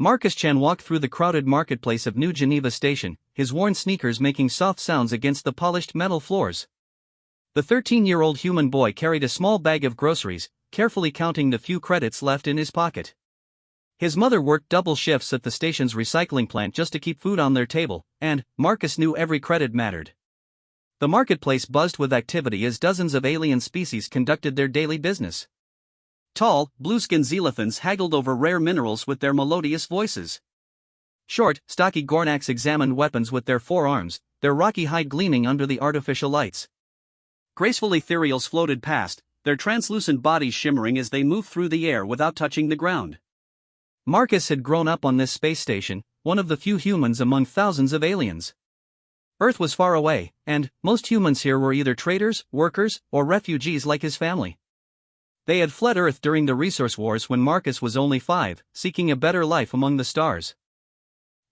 Marcus Chan walked through the crowded marketplace of New Geneva Station, his worn sneakers making soft sounds against the polished metal floors. The 13-year-old human boy carried a small bag of groceries, carefully counting the few credits left in his pocket. His mother worked double shifts at the station's recycling plant just to keep food on their table, and Marcus knew every credit mattered. The marketplace buzzed with activity as dozens of alien species conducted their daily business. Tall, blue-skinned Xelithans haggled over rare minerals with their melodious voices. Short, stocky Gornaks examined weapons with their forearms, their rocky hide gleaming under the artificial lights. Graceful ethereals floated past, their translucent bodies shimmering as they moved through the air without touching the ground. Marcus had grown up on this space station, one of the few humans among thousands of aliens. Earth was far away, and most humans here were either traders, workers, or refugees like his family. They had fled Earth during the resource wars when Marcus was only 5, seeking a better life among the stars.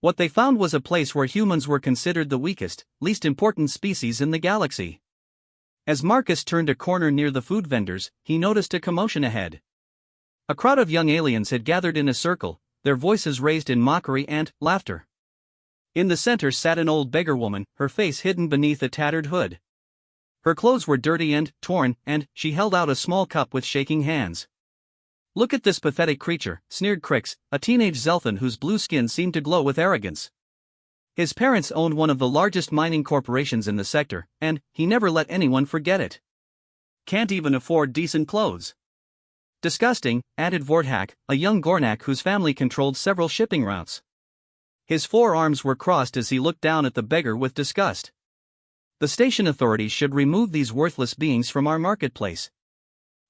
What they found was a place where humans were considered the weakest, least important species in the galaxy. As Marcus turned a corner near the food vendors, he noticed a commotion ahead. A crowd of young aliens had gathered in a circle, their voices raised in mockery and laughter. In the center sat an old beggar woman, her face hidden beneath a tattered hood. Her clothes were dirty and torn, and she held out a small cup with shaking hands. "Look at this pathetic creature," sneered Crix, a teenage Zelthan whose blue skin seemed to glow with arrogance. His parents owned one of the largest mining corporations in the sector, and he never let anyone forget it. "Can't even afford decent clothes." "Disgusting," added Vorthak, a young Gornak whose family controlled several shipping routes. His forearms were crossed as he looked down at the beggar with disgust. "The station authorities should remove these worthless beings from our marketplace."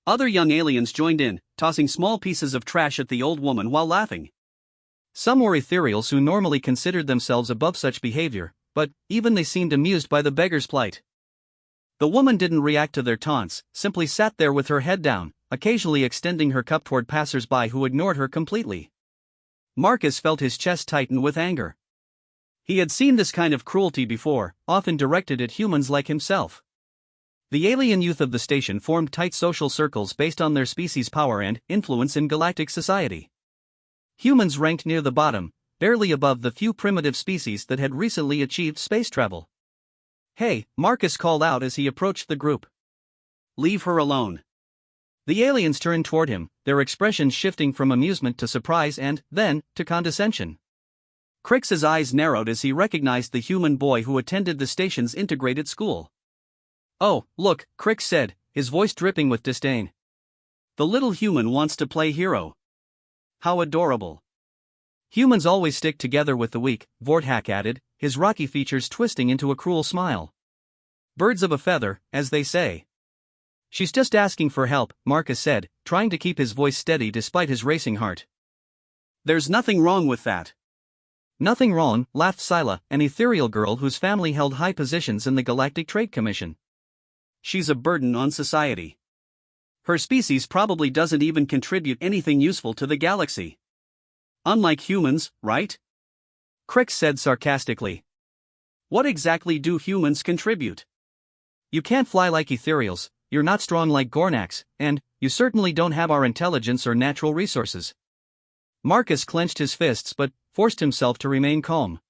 Other young aliens joined in, tossing small pieces of trash at the old woman while laughing. Some were ethereals who normally considered themselves above such behavior, but even they seemed amused by the beggar's plight. The woman didn't react to their taunts, simply sat there with her head down, occasionally extending her cup toward passers-by who ignored her completely. Marcus felt his chest tighten with anger. He had seen this kind of cruelty before, often directed at humans like himself. The alien youth of the station formed tight social circles based on their species' power and influence in galactic society. Humans ranked near the bottom, barely above the few primitive species that had recently achieved space travel. "Hey," Marcus called out as he approached the group. "Leave her alone." The aliens turned toward him, their expressions shifting from amusement to surprise and, then, to condescension. Crix's eyes narrowed as he recognized the human boy who attended the station's integrated school. "Oh, look," Crix said, his voice dripping with disdain. "The little human wants to play hero. How adorable." "Humans always stick together with the weak," Vorthak added, his rocky features twisting into a cruel smile. "Birds of a feather, as they say." "She's just asking for help," Marcus said, trying to keep his voice steady despite his racing heart. "There's nothing wrong with that." "Nothing wrong," laughed Scylla, an ethereal girl whose family held high positions in the Galactic Trade Commission. "She's a burden on society. Her species probably doesn't even contribute anything useful to the galaxy. Unlike humans, right?" Crix said sarcastically. "What exactly do humans contribute? You can't fly like ethereals, you're not strong like Gornaks, and you certainly don't have our intelligence or natural resources." Marcus clenched his fists but forced himself to remain calm.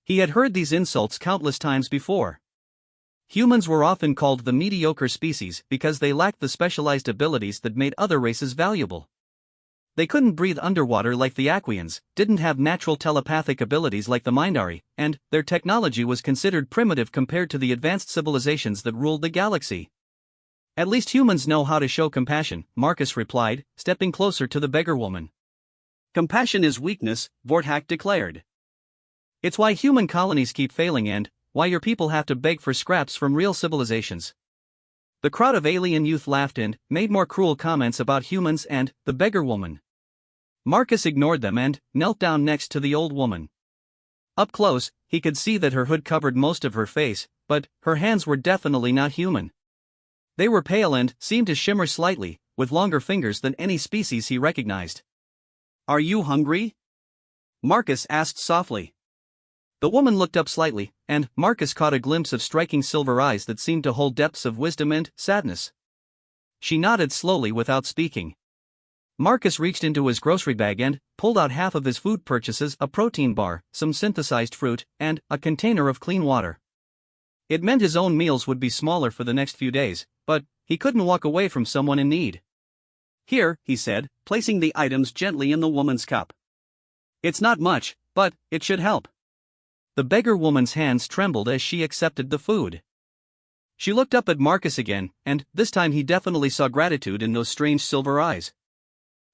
He had heard these insults countless times before. Humans were often called the mediocre species because they lacked the specialized abilities that made other races valuable. They couldn't breathe underwater like the Aquians, didn't have natural telepathic abilities like the Mindari, and their technology was considered primitive compared to the advanced civilizations that ruled the galaxy. "At least humans know how to show compassion," Marcus replied, stepping closer to the beggar woman. "Compassion is weakness," Vorthak declared. "It's why human colonies keep failing and why your people have to beg for scraps from real civilizations." The crowd of alien youth laughed and made more cruel comments about humans and the beggar woman. Marcus ignored them and knelt down next to the old woman. Up close, he could see that her hood covered most of her face, but her hands were definitely not human. They were pale and seemed to shimmer slightly, with longer fingers than any species he recognized. "Are you hungry?" Marcus asked softly. The woman looked up slightly, and Marcus caught a glimpse of striking silver eyes that seemed to hold depths of wisdom and sadness. She nodded slowly without speaking. Marcus reached into his grocery bag and pulled out half of his food purchases: a protein bar, some synthesized fruit, and a container of clean water. It meant his own meals would be smaller for the next few days, but he couldn't walk away from someone in need. "Here," he said, placing the items gently in the woman's cup. "It's not much, but it should help." The beggar woman's hands trembled as she accepted the food. She looked up at Marcus again, and this time he definitely saw gratitude in those strange silver eyes.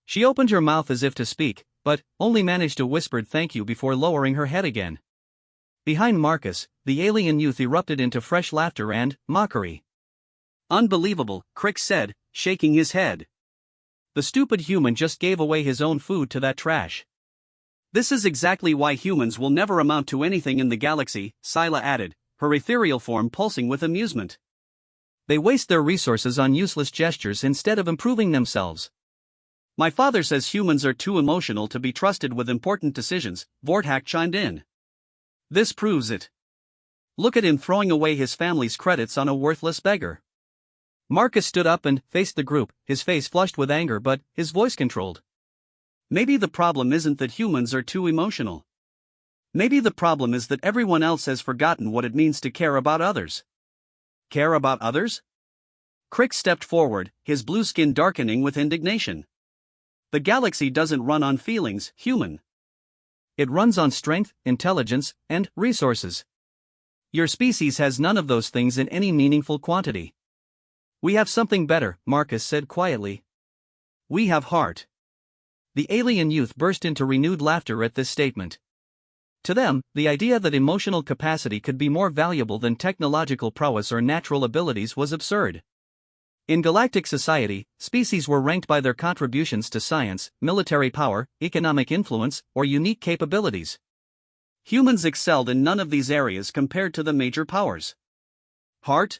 She opened her mouth as if to speak, but only managed a whispered thank you before lowering her head again. Behind Marcus, the alien youth erupted into fresh laughter and mockery. "Unbelievable," Crick said, shaking his head. "The stupid human just gave away his own food to that trash." "This is exactly why humans will never amount to anything in the galaxy," Scylla added, her ethereal form pulsing with amusement. "They waste their resources on useless gestures instead of improving themselves." "My father says humans are too emotional to be trusted with important decisions," Vortak chimed in. "This proves it. Look at him throwing away his family's credits on a worthless beggar." Marcus stood up and faced the group, his face flushed with anger but his voice controlled. "Maybe the problem isn't that humans are too emotional. Maybe the problem is that everyone else has forgotten what it means to care about others." "Care about others?" Crick stepped forward, his blue skin darkening with indignation. "The galaxy doesn't run on feelings, human. It runs on strength, intelligence, and resources. Your species has none of those things in any meaningful quantity." "We have something better," Marcus said quietly. "We have heart." The alien youth burst into renewed laughter at this statement. To them, the idea that emotional capacity could be more valuable than technological prowess or natural abilities was absurd. In galactic society, species were ranked by their contributions to science, military power, economic influence, or unique capabilities. Humans excelled in none of these areas compared to the major powers. "Heart?"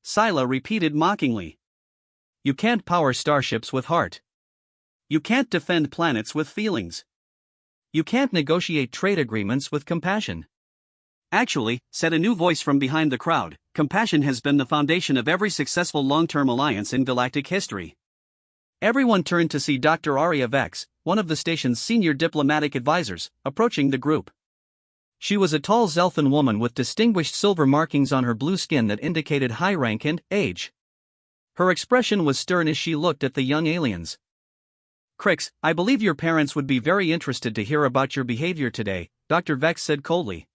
Scylla repeated mockingly. "You can't power starships with heart. You can't defend planets with feelings. You can't negotiate trade agreements with compassion." "Actually," said a new voice from behind the crowd, "compassion has been the foundation of every successful long-term alliance in galactic history." Everyone turned to see Dr. Aria Vex, one of the station's senior diplomatic advisors, approaching the group. She was a tall Zelthan woman with distinguished silver markings on her blue skin that indicated high rank and age. Her expression was stern as she looked at the young aliens. "Crix, I believe your parents would be very interested to hear about your behavior today," Dr. Vex said coldly.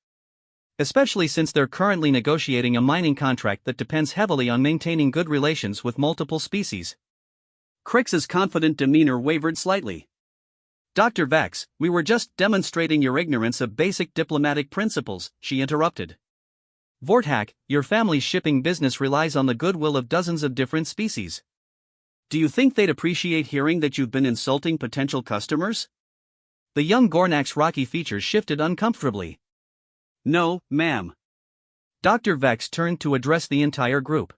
"Especially since they're currently negotiating a mining contract that depends heavily on maintaining good relations with multiple species." Crix's confident demeanor wavered slightly. "Dr. Vex, we were just demonstrating your ignorance of basic diplomatic principles," she interrupted. "Vortak, your family's shipping business relies on the goodwill of dozens of different species. Do you think they'd appreciate hearing that you've been insulting potential customers?" The young Gornak's rocky features shifted uncomfortably. "No, ma'am." Dr. Vex turned to address the entire group.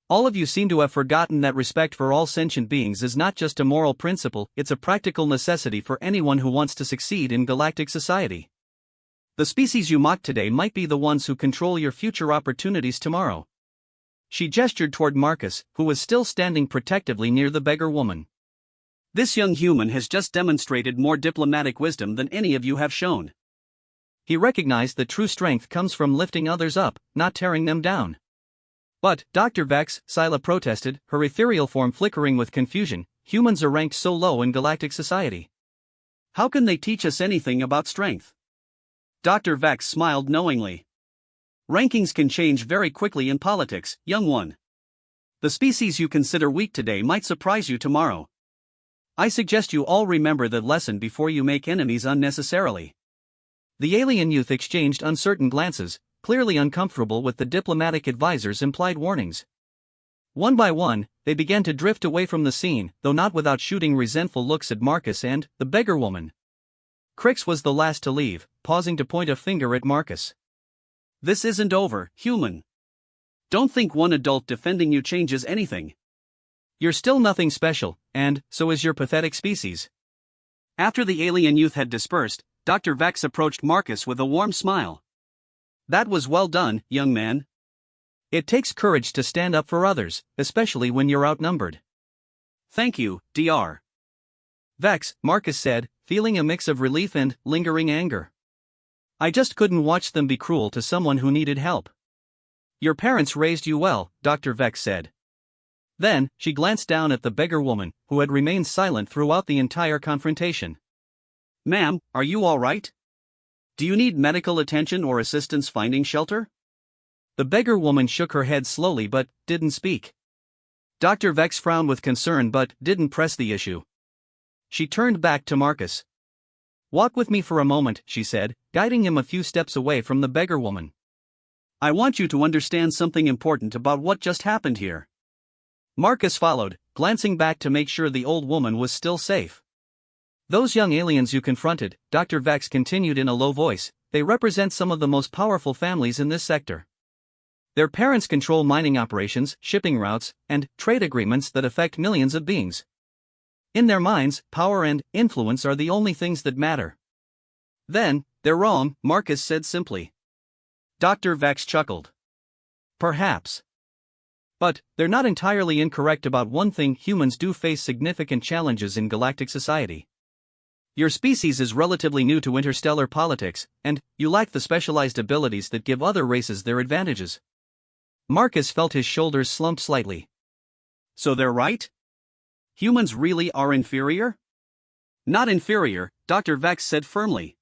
"All of you seem to have forgotten that respect for all sentient beings is not just a moral principle, it's a practical necessity for anyone who wants to succeed in galactic society. The species you mock today might be the ones who control your future opportunities tomorrow." She gestured toward Marcus, who was still standing protectively near the beggar woman. "This young human has just demonstrated more diplomatic wisdom than any of you have shown." He recognized that true strength comes from lifting others up, not tearing them down. "But, Dr. Vex," Scylla protested, her ethereal form flickering with confusion, "humans are ranked so low in galactic society. How can they teach us anything about strength?" Dr. Vex smiled knowingly. "Rankings can change very quickly in politics, young one. The species you consider weak today might surprise you tomorrow. I suggest you all remember that lesson before you make enemies unnecessarily." The alien youth exchanged uncertain glances, clearly uncomfortable with the diplomatic advisor's implied warnings. One by one, they began to drift away from the scene, though not without shooting resentful looks at Marcus and the beggar woman. Crix was the last to leave, pausing to point a finger at Marcus. "This isn't over, human. Don't think one adult defending you changes anything. You're still nothing special, and so is your pathetic species." After the alien youth had dispersed, Dr. Vex approached Marcus with a warm smile. "That was well done, young man. It takes courage to stand up for others, especially when you're outnumbered." "Thank you, Dr. Vex, Marcus said, feeling a mix of relief and lingering anger. I just couldn't watch them be cruel to someone who needed help. Your parents raised you well, Dr. Vex said. Then, she glanced down at the beggar woman, who had remained silent throughout the entire confrontation. Ma'am, are you all right? Do you need medical attention or assistance finding shelter? The beggar woman shook her head slowly but didn't speak. Dr. Vex frowned with concern but didn't press the issue. She turned back to Marcus. Walk with me for a moment, she said, guiding him a few steps away from the beggar woman. I want you to understand something important about what just happened here. Marcus followed, glancing back to make sure the old woman was still safe. Those young aliens you confronted, Dr. Vex continued in a low voice, they represent some of the most powerful families in this sector. Their parents control mining operations, shipping routes, and trade agreements that affect millions of beings. In their minds, power and influence are the only things that matter. Then, they're wrong, Marcus said simply. Dr. Vex chuckled. Perhaps. But, they're not entirely incorrect about one thing: humans do face significant challenges in galactic society. Your species is relatively new to interstellar politics, and you lack the specialized abilities that give other races their advantages. Marcus felt his shoulders slump slightly. So they're right? Humans really are inferior? Not inferior, Dr. Vex said firmly.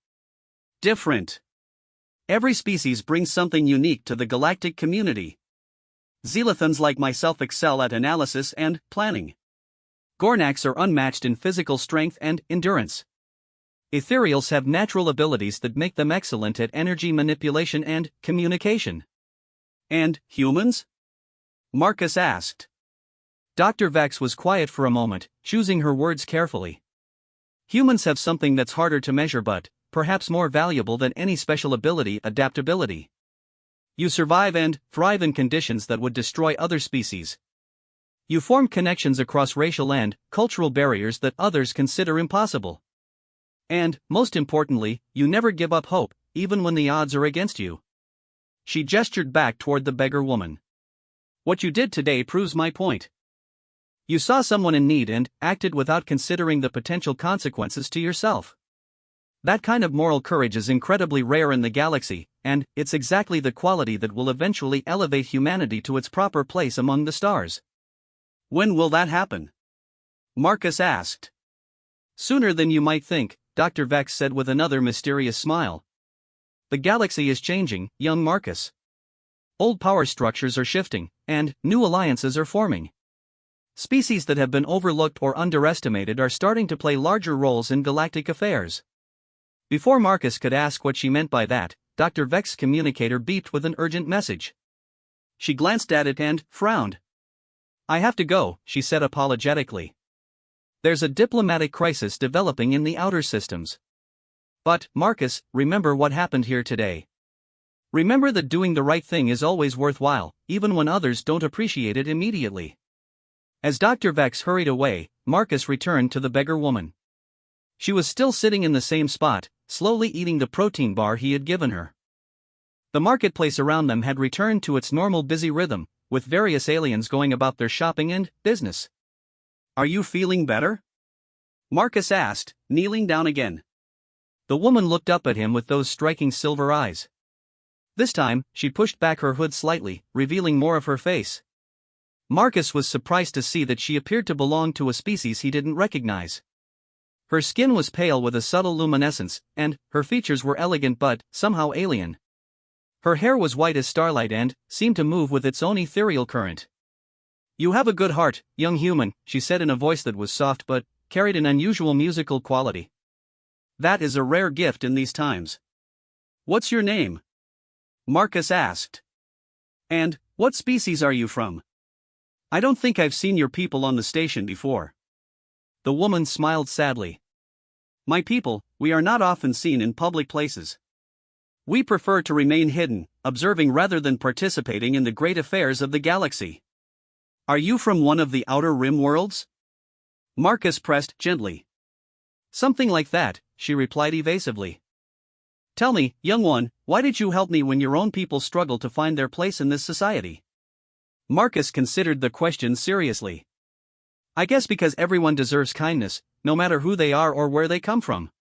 Different. Every species brings something unique to the galactic community. Xelathans like myself excel at analysis and planning. Gornaks are unmatched in physical strength and endurance. Ethereals have natural abilities that make them excellent at energy manipulation and communication. And humans? Marcus asked. Dr. Vex was quiet for a moment, choosing her words carefully. Humans have something that's harder to measure but, perhaps more valuable than any special ability: adaptability. You survive and thrive in conditions that would destroy other species. You form connections across racial and cultural barriers that others consider impossible. And, most importantly, you never give up hope, even when the odds are against you. She gestured back toward the beggar woman. What you did today proves my point. You saw someone in need and acted without considering the potential consequences to yourself. That kind of moral courage is incredibly rare in the galaxy, and it's exactly the quality that will eventually elevate humanity to its proper place among the stars. When will that happen? Marcus asked. Sooner than you might think, Dr. Vex said with another mysterious smile. The galaxy is changing, young Marcus. Old power structures are shifting, and new alliances are forming. Species that have been overlooked or underestimated are starting to play larger roles in galactic affairs. Before Marcus could ask what she meant by that, Dr. Vex's communicator beeped with an urgent message. She glanced at it and frowned. I have to go, she said apologetically. There's a diplomatic crisis developing in the outer systems. But, Marcus, remember what happened here today. Remember that doing the right thing is always worthwhile, even when others don't appreciate it immediately. As Dr. Vex hurried away, Marcus returned to the beggar woman. She was still sitting in the same spot, slowly eating the protein bar he had given her. The marketplace around them had returned to its normal busy rhythm, with various aliens going about their shopping and business. Are you feeling better? Marcus asked, kneeling down again. The woman looked up at him with those striking silver eyes. This time, she pushed back her hood slightly, revealing more of her face. Marcus was surprised to see that she appeared to belong to a species he didn't recognize. Her skin was pale with a subtle luminescence, and her features were elegant but somehow alien. Her hair was white as starlight and seemed to move with its own ethereal current. You have a good heart, young human, she said in a voice that was soft but carried an unusual musical quality. That is a rare gift in these times. What's your name? Marcus asked. And, what species are you from? I don't think I've seen your people on the station before. The woman smiled sadly. My people, we are not often seen in public places. We prefer to remain hidden, observing rather than participating in the great affairs of the galaxy. Are you from one of the outer rim worlds? Marcus pressed gently. Something like that, she replied evasively. Tell me, young one, why did you help me when your own people struggle to find their place in this society? Marcus considered the question seriously. I guess because everyone deserves kindness, no matter who they are or where they come from.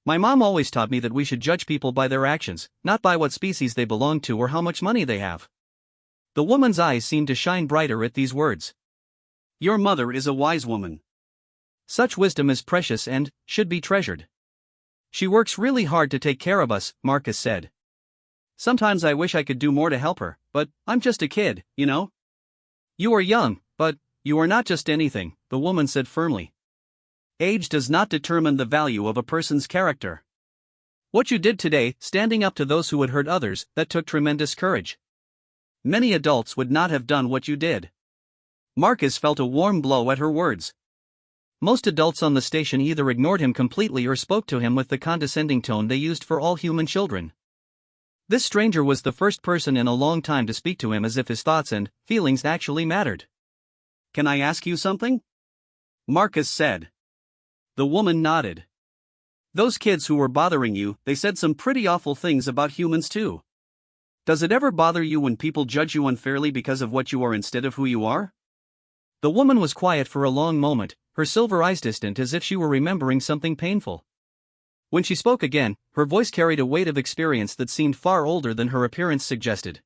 My mom always taught me that we should judge people by their actions, not by what species they belong to or how much money they have. The woman's eyes seemed to shine brighter at these words. Your mother is a wise woman. Such wisdom is precious and should be treasured. She works really hard to take care of us, Marcus said. Sometimes I wish I could do more to help her, but I'm just a kid, you know? You are young, but you are not just anything, the woman said firmly. Age does not determine the value of a person's character. What you did today, standing up to those who had hurt others, that took tremendous courage. Many adults would not have done what you did. Marcus felt a warm blow at her words. Most adults on the station either ignored him completely or spoke to him with the condescending tone they used for all human children. This stranger was the first person in a long time to speak to him as if his thoughts and feelings actually mattered. Can I ask you something? Marcus said. The woman nodded. Those kids who were bothering you, they said some pretty awful things about humans too. Does it ever bother you when people judge you unfairly because of what you are instead of who you are? The woman was quiet for a long moment, her silver eyes distant as if she were remembering something painful. When she spoke again, her voice carried a weight of experience that seemed far older than her appearance suggested.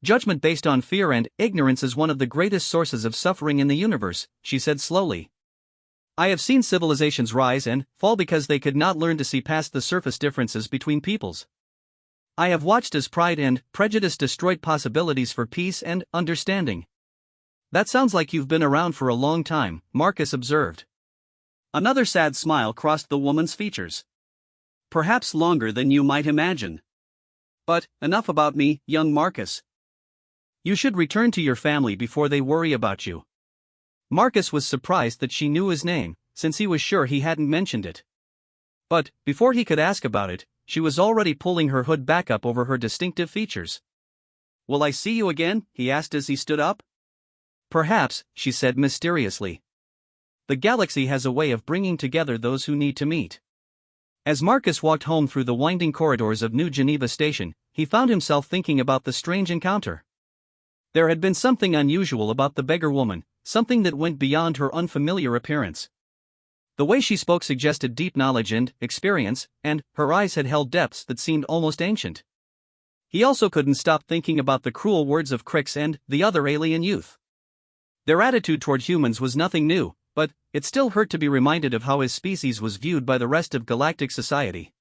Judgment based on fear and ignorance is one of the greatest sources of suffering in the universe, she said slowly. I have seen civilizations rise and fall because they could not learn to see past the surface differences between peoples. I have watched as pride and prejudice destroyed possibilities for peace and understanding. That sounds like you've been around for a long time, Marcus observed. Another sad smile crossed the woman's features. Perhaps longer than you might imagine. But, enough about me, young Marcus. You should return to your family before they worry about you. Marcus was surprised that she knew his name, since he was sure he hadn't mentioned it. But, before he could ask about it, she was already pulling her hood back up over her distinctive features. Will I see you again? He asked as he stood up. Perhaps, she said mysteriously. The galaxy has a way of bringing together those who need to meet. As Marcus walked home through the winding corridors of New Geneva Station, he found himself thinking about the strange encounter. There had been something unusual about the beggar woman, something that went beyond her unfamiliar appearance. The way she spoke suggested deep knowledge and experience, and her eyes had held depths that seemed almost ancient. He also couldn't stop thinking about the cruel words of Crix and the other alien youth. Their attitude toward humans was nothing new, but it still hurt to be reminded of how his species was viewed by the rest of galactic society.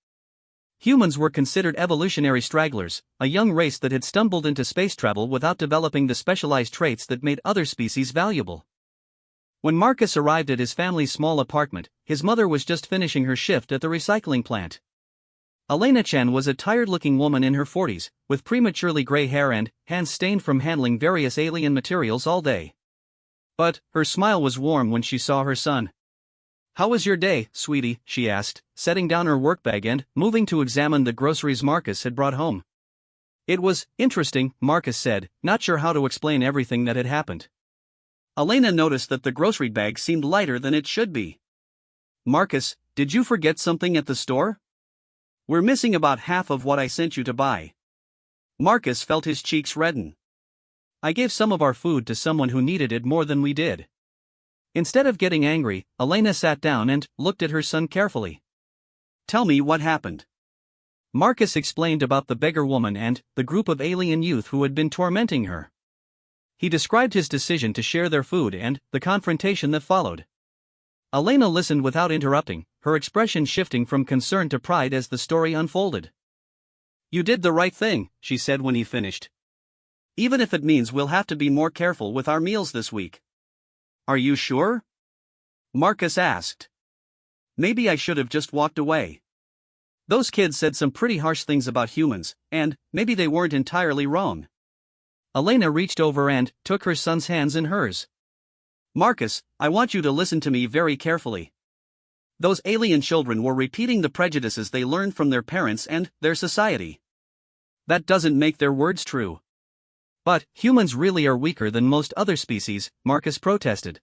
Humans were considered evolutionary stragglers, a young race that had stumbled into space travel without developing the specialized traits that made other species valuable. When Marcus arrived at his family's small apartment, his mother was just finishing her shift at the recycling plant. Elena Chen was a tired-looking woman in her 40s, with prematurely gray hair and hands stained from handling various alien materials all day. But her smile was warm when she saw her son. How was your day, sweetie? She asked, setting down her workbag and moving to examine the groceries Marcus had brought home. It was interesting, Marcus said, not sure how to explain everything that had happened. Elena noticed that the grocery bag seemed lighter than it should be. Marcus, did you forget something at the store? We're missing about half of what I sent you to buy. Marcus felt his cheeks redden. I gave some of our food to someone who needed it more than we did. Instead of getting angry, Elena sat down and looked at her son carefully. Tell me what happened. Marcus explained about the beggar woman and the group of alien youth who had been tormenting her. He described his decision to share their food and the confrontation that followed. Elena listened without interrupting, her expression shifting from concern to pride as the story unfolded. You did the right thing, she said when he finished. Even if it means we'll have to be more careful with our meals this week. Are you sure? Marcus asked. Maybe I should have just walked away. Those kids said some pretty harsh things about humans, and maybe they weren't entirely wrong. Elena reached over and took her son's hands in hers. Marcus, I want you to listen to me very carefully. Those alien children were repeating the prejudices they learned from their parents and their society. That doesn't make their words true. But humans really are weaker than most other species, Marcus protested.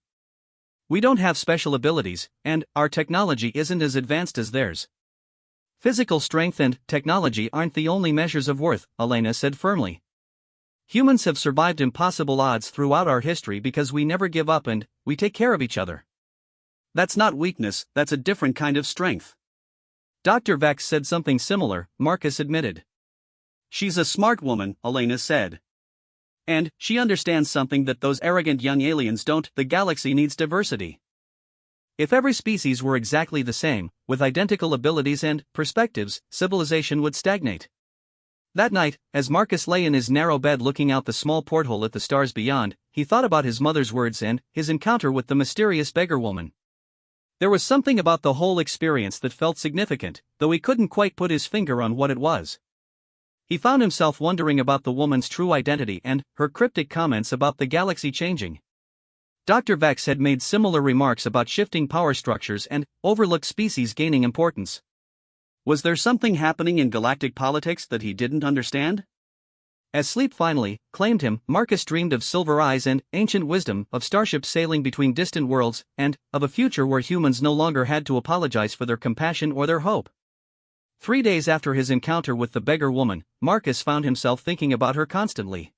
We don't have special abilities, and our technology isn't as advanced as theirs. Physical strength and technology aren't the only measures of worth, Elena said firmly. Humans have survived impossible odds throughout our history because we never give up and we take care of each other. That's not weakness, that's a different kind of strength. Dr. Vex said something similar, Marcus admitted. She's a smart woman, Elena said. And she understands something that those arrogant young aliens don't. The galaxy needs diversity. If every species were exactly the same, with identical abilities and perspectives, civilization would stagnate. That night, as Marcus lay in his narrow bed looking out the small porthole at the stars beyond, he thought about his mother's words and his encounter with the mysterious beggar woman. There was something about the whole experience that felt significant, though he couldn't quite put his finger on what it was. He found himself wondering about the woman's true identity and her cryptic comments about the galaxy changing. Dr. Vex had made similar remarks about shifting power structures and overlooked species gaining importance. Was there something happening in galactic politics that he didn't understand? As sleep finally claimed him, Marcus dreamed of silver eyes and ancient wisdom, of starships sailing between distant worlds, and of a future where humans no longer had to apologize for their compassion or their hope. 3 days after his encounter with the beggar woman, Marcus found himself thinking about her constantly.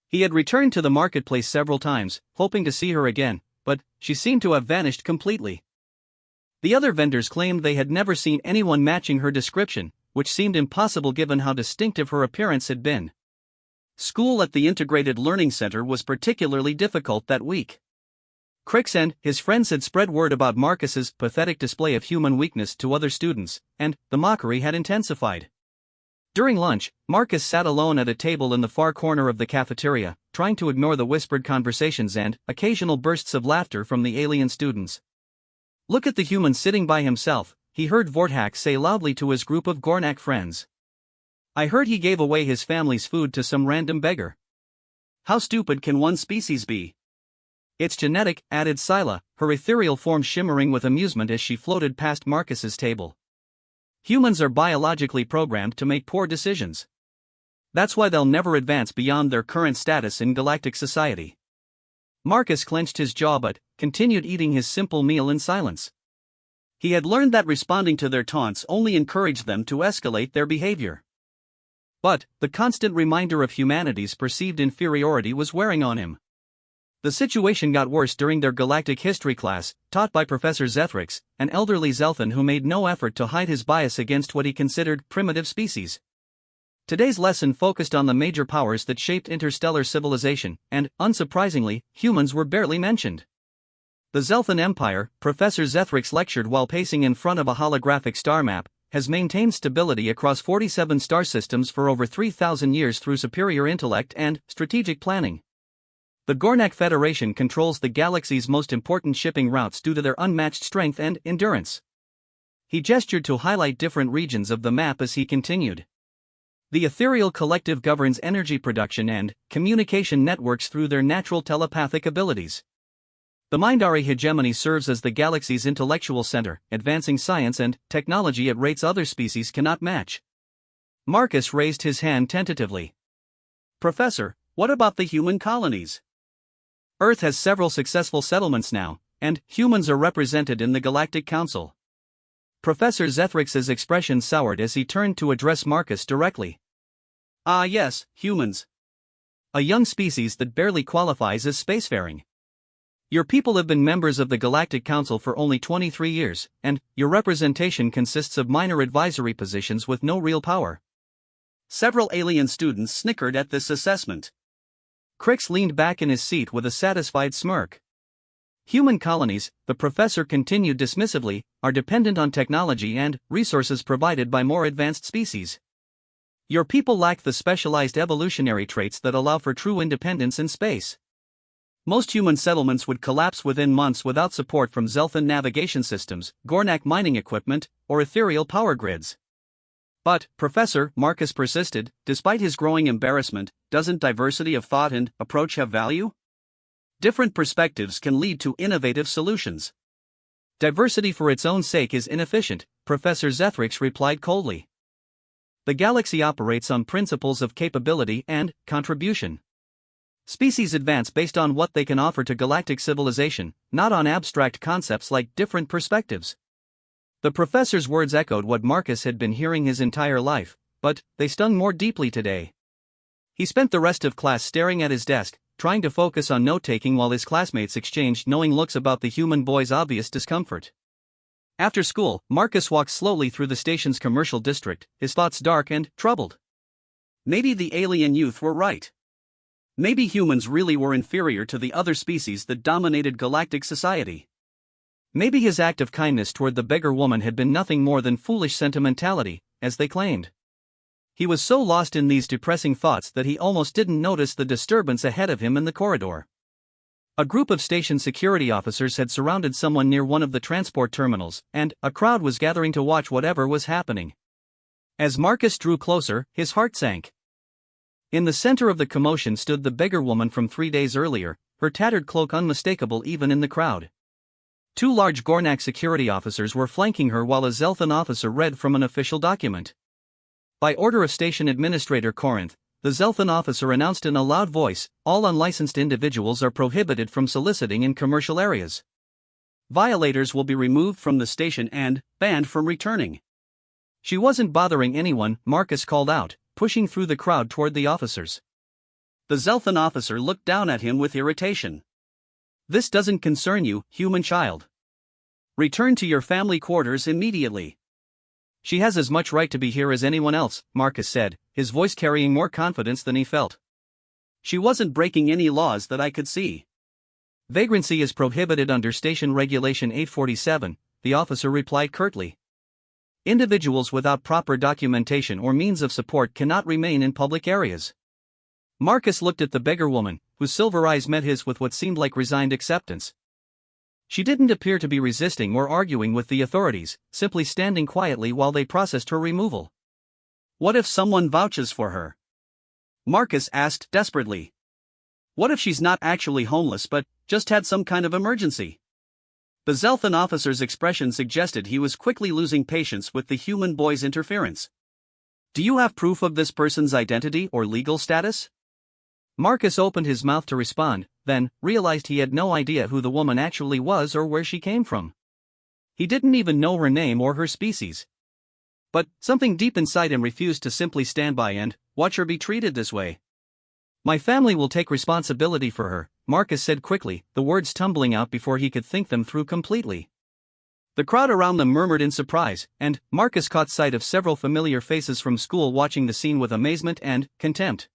He had returned to the marketplace several times, hoping to see her again, but she seemed to have vanished completely. The other vendors claimed they had never seen anyone matching her description, which seemed impossible given how distinctive her appearance had been. School at the Integrated Learning Center was particularly difficult that week. Crix and his friends had spread word about Marcus's pathetic display of human weakness to other students, and the mockery had intensified. During lunch, Marcus sat alone at a table in the far corner of the cafeteria, trying to ignore the whispered conversations and occasional bursts of laughter from the alien students. "Look at the human sitting by himself," he heard Vorthak say loudly to his group of Gornak friends. "I heard he gave away his family's food to some random beggar. How stupid can one species be?" "It's genetic," added Scylla, her ethereal form shimmering with amusement as she floated past Marcus's table. "Humans are biologically programmed to make poor decisions. That's why they'll never advance beyond their current status in galactic society." Marcus clenched his jaw but continued eating his simple meal in silence. He had learned that responding to their taunts only encouraged them to escalate their behavior. But the constant reminder of humanity's perceived inferiority was wearing on him. The situation got worse during their galactic history class, taught by Professor Zethrix, an elderly Zelthan who made no effort to hide his bias against what he considered primitive species. Today's lesson focused on the major powers that shaped interstellar civilization, and, unsurprisingly, humans were barely mentioned. The Zelthan Empire, Professor Zethrix lectured while pacing in front of a holographic star map, has maintained stability across 47 star systems for over 3,000 years through superior intellect and strategic planning. The Gornak Federation controls the galaxy's most important shipping routes due to their unmatched strength and endurance. He gestured to highlight different regions of the map as he continued. The ethereal collective governs energy production and communication networks through their natural telepathic abilities. The Mindari hegemony serves as the galaxy's intellectual center, advancing science and technology at rates other species cannot match. Marcus raised his hand tentatively. "Professor, what about the human colonies?" "Earth has several successful settlements now, and humans are represented in the Galactic Council." Professor Zethrix's expression soured as he turned to address Marcus directly. "Ah yes, humans. A young species that barely qualifies as spacefaring. Your people have been members of the Galactic Council for only 23 years, and your representation consists of minor advisory positions with no real power." Several alien students snickered at this assessment. Crix leaned back in his seat with a satisfied smirk. "Human colonies," the professor continued dismissively, "are dependent on technology and resources provided by more advanced species. Your people lack the specialized evolutionary traits that allow for true independence in space. Most human settlements would collapse within months without support from Zelthan navigation systems, Gornak mining equipment, or ethereal power grids." "But, Professor," Marcus persisted, despite his growing embarrassment, "doesn't diversity of thought and approach have value? Different perspectives can lead to innovative solutions." "Diversity for its own sake is inefficient," Professor Zethrix replied coldly. "The galaxy operates on principles of capability and contribution. Species advance based on what they can offer to galactic civilization, not on abstract concepts like different perspectives." The professor's words echoed what Marcus had been hearing his entire life, but they stung more deeply today. He spent the rest of class staring at his desk, trying to focus on note-taking while his classmates exchanged knowing looks about the human boy's obvious discomfort. After school, Marcus walked slowly through the station's commercial district, his thoughts dark and troubled. Maybe the alien youth were right. Maybe humans really were inferior to the other species that dominated galactic society. Maybe his act of kindness toward the beggar woman had been nothing more than foolish sentimentality, as they claimed. He was so lost in these depressing thoughts that he almost didn't notice the disturbance ahead of him in the corridor. A group of station security officers had surrounded someone near one of the transport terminals, and a crowd was gathering to watch whatever was happening. As Marcus drew closer, his heart sank. In the center of the commotion stood the beggar woman from 3 days earlier, her tattered cloak unmistakable even in the crowd. 2 large Gornak security officers were flanking her while a Zelthan officer read from an official document. By order of Station Administrator Corinth, the Zelthan officer announced in a loud voice, all unlicensed individuals are prohibited from soliciting in commercial areas. Violators will be removed from the station and banned from returning. She wasn't bothering anyone, Marcus called out, pushing through the crowd toward the officers. The Zelthan officer looked down at him with irritation. This doesn't concern you, human child. Return to your family quarters immediately. She has as much right to be here as anyone else, Marcus said, his voice carrying more confidence than he felt. She wasn't breaking any laws that I could see. Vagrancy is prohibited under Station Regulation 847, the officer replied curtly. Individuals without proper documentation or means of support cannot remain in public areas. Marcus looked at the beggar woman, whose silver eyes met his with what seemed like resigned acceptance. She didn't appear to be resisting or arguing with the authorities, simply standing quietly while they processed her removal. What if someone vouches for her? Marcus asked desperately. What if she's not actually homeless but just had some kind of emergency? The Zelthan officer's expression suggested he was quickly losing patience with the human boy's interference. Do you have proof of this person's identity or legal status? Marcus opened his mouth to respond, then realized he had no idea who the woman actually was or where she came from. He didn't even know her name or her species. But something deep inside him refused to simply stand by and watch her be treated this way. My family will take responsibility for her, Marcus said quickly, the words tumbling out before he could think them through completely. The crowd around them murmured in surprise, and Marcus caught sight of several familiar faces from school watching the scene with amazement and contempt.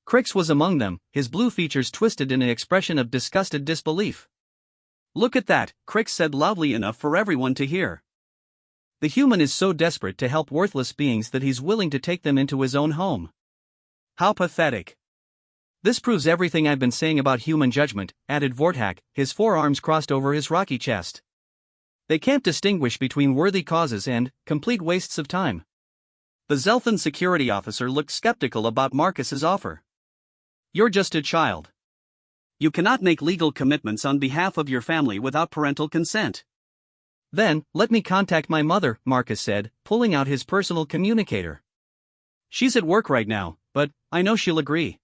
Crix was among them, his blue features twisted in an expression of disgusted disbelief. Look at that, Crix said loudly enough for everyone to hear. The human is so desperate to help worthless beings that he's willing to take them into his own home. How pathetic. This proves everything I've been saying about human judgment, added Vortak, his forearms crossed over his rocky chest. They can't distinguish between worthy causes and complete wastes of time. The Zelthan security officer looked skeptical about Marcus's offer. You're just a child. You cannot make legal commitments on behalf of your family without parental consent. Then, let me contact my mother, Marcus said, pulling out his personal communicator. She's at work right now, but I know she'll agree.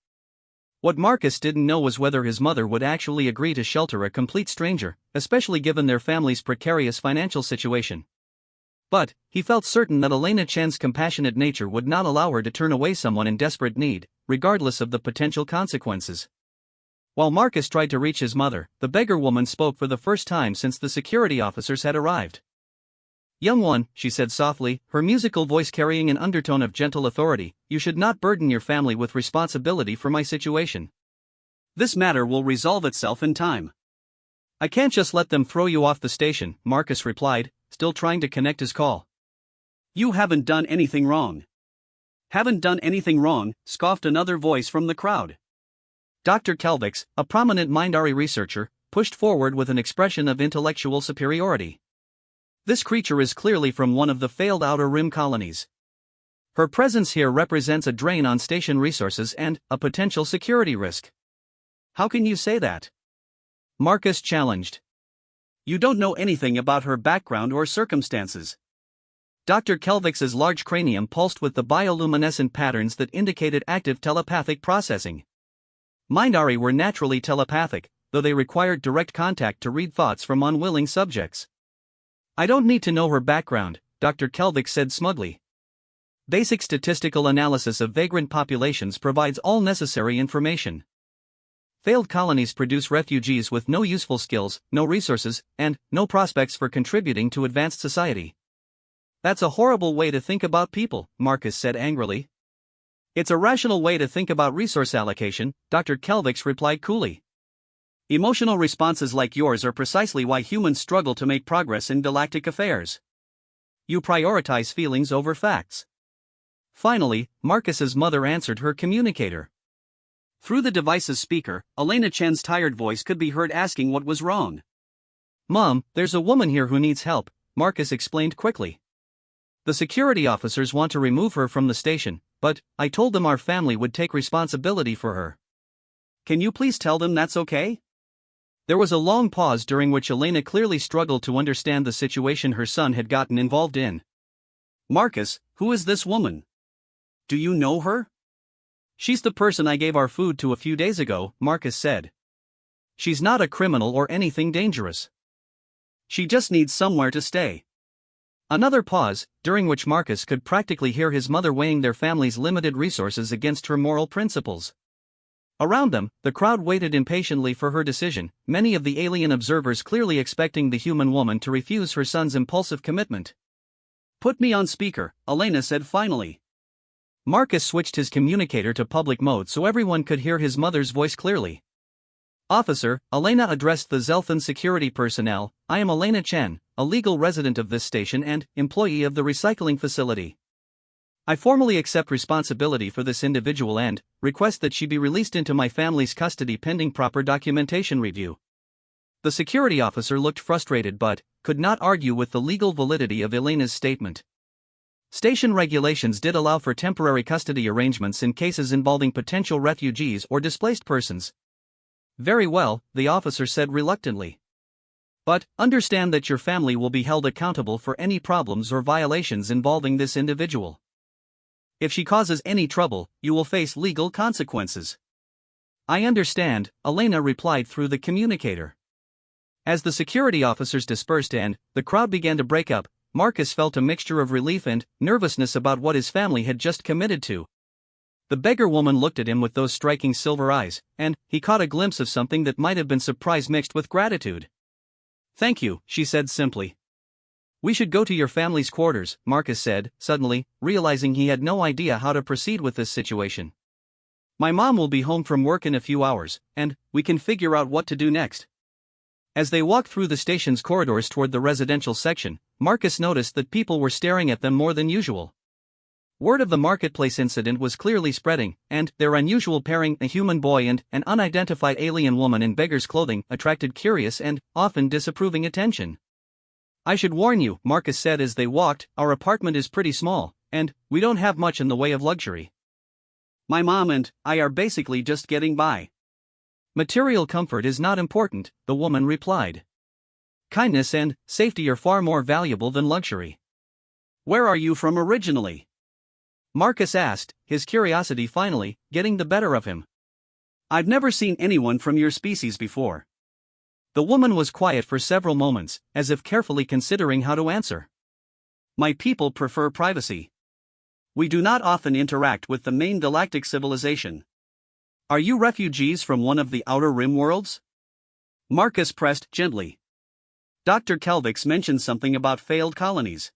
What Marcus didn't know was whether his mother would actually agree to shelter a complete stranger, especially given their family's precarious financial situation. But he felt certain that Elena Chen's compassionate nature would not allow her to turn away someone in desperate need, regardless of the potential consequences. While Marcus tried to reach his mother, the beggar woman spoke for the first time since the security officers had arrived. Young one, she said softly, her musical voice carrying an undertone of gentle authority, you should not burden your family with responsibility for my situation. This matter will resolve itself in time. I can't just let them throw you off the station, Marcus replied, still trying to connect his call. You haven't done anything wrong. Haven't done anything wrong, scoffed another voice from the crowd. Dr. Kelvix, a prominent Mindari researcher, pushed forward with an expression of intellectual superiority. This creature is clearly from one of the failed Outer Rim colonies. Her presence here represents a drain on station resources and a potential security risk. How can you say that? Marcus challenged. You don't know anything about her background or circumstances. Dr. Kelvix's large cranium pulsed with the bioluminescent patterns that indicated active telepathic processing. Mindari were naturally telepathic, though they required direct contact to read thoughts from unwilling subjects. I don't need to know her background, Dr. Kelvix said smugly. Basic statistical analysis of vagrant populations provides all necessary information. Failed colonies produce refugees with no useful skills, no resources, and no prospects for contributing to advanced society. That's a horrible way to think about people, Marcus said angrily. It's a rational way to think about resource allocation, Dr. Kelvix replied coolly. Emotional responses like yours are precisely why humans struggle to make progress in galactic affairs. You prioritize feelings over facts. Finally, Marcus's mother answered her communicator. Through the device's speaker, Elena Chen's tired voice could be heard asking what was wrong. Mom, there's a woman here who needs help, Marcus explained quickly. The security officers want to remove her from the station, but I told them our family would take responsibility for her. Can you please tell them that's okay? There was a long pause during which Elena clearly struggled to understand the situation her son had gotten involved in. Marcus, who is this woman? Do you know her? She's the person I gave our food to a few days ago, Marcus said. She's not a criminal or anything dangerous. She just needs somewhere to stay. Another pause, during which Marcus could practically hear his mother weighing their family's limited resources against her moral principles. Around them, the crowd waited impatiently for her decision, many of the alien observers clearly expecting the human woman to refuse her son's impulsive commitment. Put me on speaker, Elena said finally. Marcus switched his communicator to public mode so everyone could hear his mother's voice clearly. Officer, Elena addressed the Zelthan security personnel. I am Elena Chen, a legal resident of this station and employee of the recycling facility. I formally accept responsibility for this individual and request that she be released into my family's custody pending proper documentation review. The security officer looked frustrated but could not argue with the legal validity of Elena's statement. Station regulations did allow for temporary custody arrangements in cases involving potential refugees or displaced persons. Very well, the officer said reluctantly. But understand that your family will be held accountable for any problems or violations involving this individual. If she causes any trouble, you will face legal consequences. I understand, Elena replied through the communicator. As the security officers dispersed and the crowd began to break up, Marcus felt a mixture of relief and nervousness about what his family had just committed to. The beggar woman looked at him with those striking silver eyes, and he caught a glimpse of something that might have been surprise mixed with gratitude. Thank you, she said simply. We should go to your family's quarters, Marcus said, suddenly, realizing he had no idea how to proceed with this situation. My mom will be home from work in a few hours, and we can figure out what to do next. As they walked through the station's corridors toward the residential section, Marcus noticed that people were staring at them more than usual. Word of the marketplace incident was clearly spreading, and their unusual pairing, a human boy and an unidentified alien woman in beggar's clothing, attracted curious and often disapproving attention. I should warn you, Marcus said as they walked, our apartment is pretty small, and we don't have much in the way of luxury. My mom and I are basically just getting by. Material comfort is not important, the woman replied. Kindness and safety are far more valuable than luxury. Where are you from originally? Marcus asked, his curiosity finally getting the better of him. I've never seen anyone from your species before. The woman was quiet for several moments, as if carefully considering how to answer. My people prefer privacy. We do not often interact with the main galactic civilization. Are you refugees from one of the Outer Rim worlds? Marcus pressed gently. Dr. Kelvix mentioned something about failed colonies.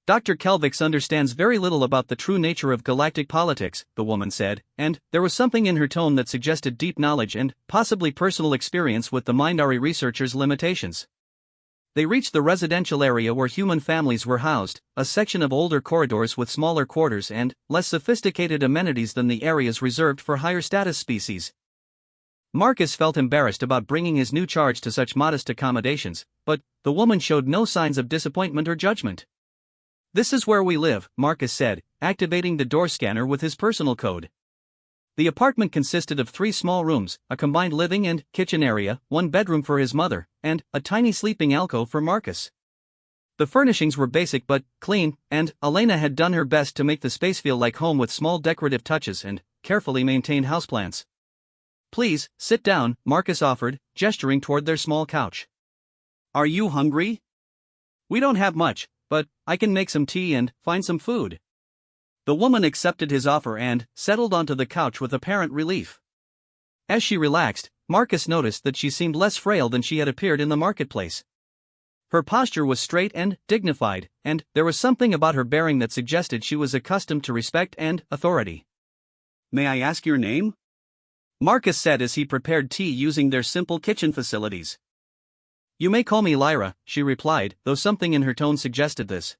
Dr. Kelvix understands very little about the true nature of galactic politics, the woman said, and there was something in her tone that suggested deep knowledge and possibly personal experience with the Mindari researchers' limitations. They reached the residential area where human families were housed, a section of older corridors with smaller quarters and less sophisticated amenities than the areas reserved for higher status species. Marcus felt embarrassed about bringing his new charge to such modest accommodations, but the woman showed no signs of disappointment or judgment. This is where we live, Marcus said, activating the door scanner with his personal code. The apartment consisted of 3 small rooms, a combined living and kitchen area, 1 bedroom for his mother, and a tiny sleeping alcove for Marcus. The furnishings were basic but clean, and Elena had done her best to make the space feel like home with small decorative touches and carefully maintained houseplants. Please, sit down, Marcus offered, gesturing toward their small couch. Are you hungry? We don't have much, but I can make some tea and find some food. The woman accepted his offer and settled onto the couch with apparent relief. As she relaxed, Marcus noticed that she seemed less frail than she had appeared in the marketplace. Her posture was straight and dignified, and there was something about her bearing that suggested she was accustomed to respect and authority. May I ask your name? Marcus said as he prepared tea using their simple kitchen facilities. You may call me Lyra, she replied, though something in her tone suggested this.